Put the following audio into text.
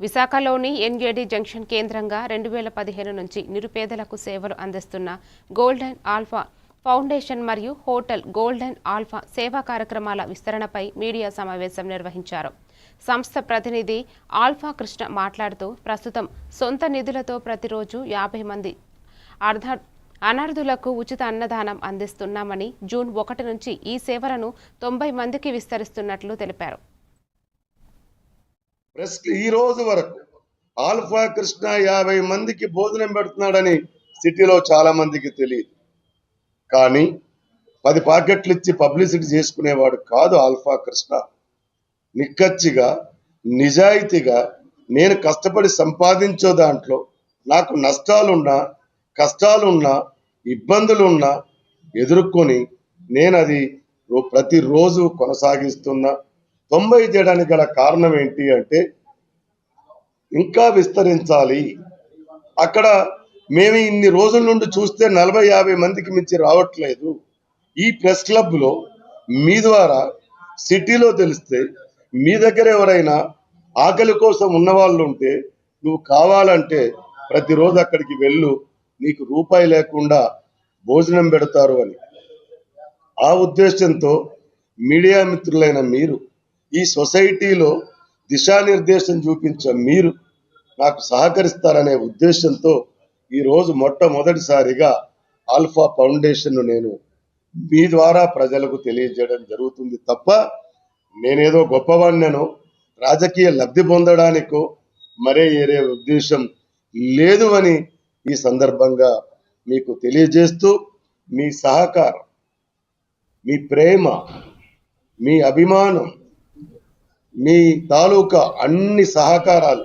విశాఖలోని NAD junction కేంద్రంగా 2015 నుంచి నిరుపేదలకు సేవలు అందిస్తున్న గోల్డెన్ ఆల్ఫా ఫౌండేషన్ మరియు హోటల్ గోల్డెన్ ఆల్ఫా సేవా కార్యక్రమాల విస్తరణపై మీడియా సమావేశం నిర్వహించారు. సంస్థ ప్రతినిధి ఆల్ఫా కృష్ణ మాట్లాడుతూ ప్రస్తుతం సొంత నిధులతో ప్రతిరోజు 50 మంది అనాథులకు ఉచిత అన్నదానం అందిస్తున్నామని జూన్ 1 నుంచి ఈ సేవలను 90 మందికి విస్తరిస్తున్నట్లు తెలిపారు. ఈ రోజు వరకు ఆల్ఫా కృష్ణ 50 మందికి భోజనం పెడుతున్నాడని సిటీలో చాలా మందికి తెలియదు. కానీ 10 పాకెట్లు ఇచ్చి పబ్లిసిటీ చేసుకునేవాడు కాదు ఆల్ఫా కృష్ణ. నిక్కచ్చిగా నిజాయితీగా నేను కష్టపడి సంపాదించే దాంట్లో నాకు నష్టాలున్నా కష్టాలున్నా ఇబ్బందులున్నా ఎదుర్కొని నేను అది ప్రతిరోజు కొనసాగిస్తున్నా. 90 చేయడానికి గల కారణం ఏంటి అంటే ఇంకా విస్తరించాలి. అక్కడ మేము ఇన్ని రోజుల నుండి చూస్తే 40-50 మందికి మించి రావట్లేదు. ఈ ప్రెస్ క్లబ్లో మీ ద్వారా సిటీలో తెలిస్తే మీ దగ్గర ఎవరైనా ఆకలి కోసం ఉన్నవాళ్ళు ఉంటే నువ్వు కావాలంటే ప్రతిరోజు అక్కడికి వెళ్ళు, నీకు రూపాయి లేకుండా భోజనం పెడతారు అని. ఆ ఉద్దేశంతో మీడియా మిత్రులైన మీరు, ఈ సొసైటీలో దిశానిర్దేశం చూపించే మీరు నాకు సహకరిస్తారనే ఉద్దేశంతో ఈరోజు మొట్టమొదటిసారిగా ఆల్ఫా ఫౌండేషన్ నేను మీ ద్వారా ప్రజలకు తెలియజేయడం జరుగుతుంది తప్ప నేనేదో గొప్పవాణ్ణనో రాజకీయ లబ్ధి పొందడానికో మరే ఏరే ఉద్దేశం లేదు అని ఈ సందర్భంగా మీకు తెలియజేస్తూ మీ సహకారం, మీ ప్రేమ, మీ అభిమానం, మీ తాలూకా అన్ని సహకారాలు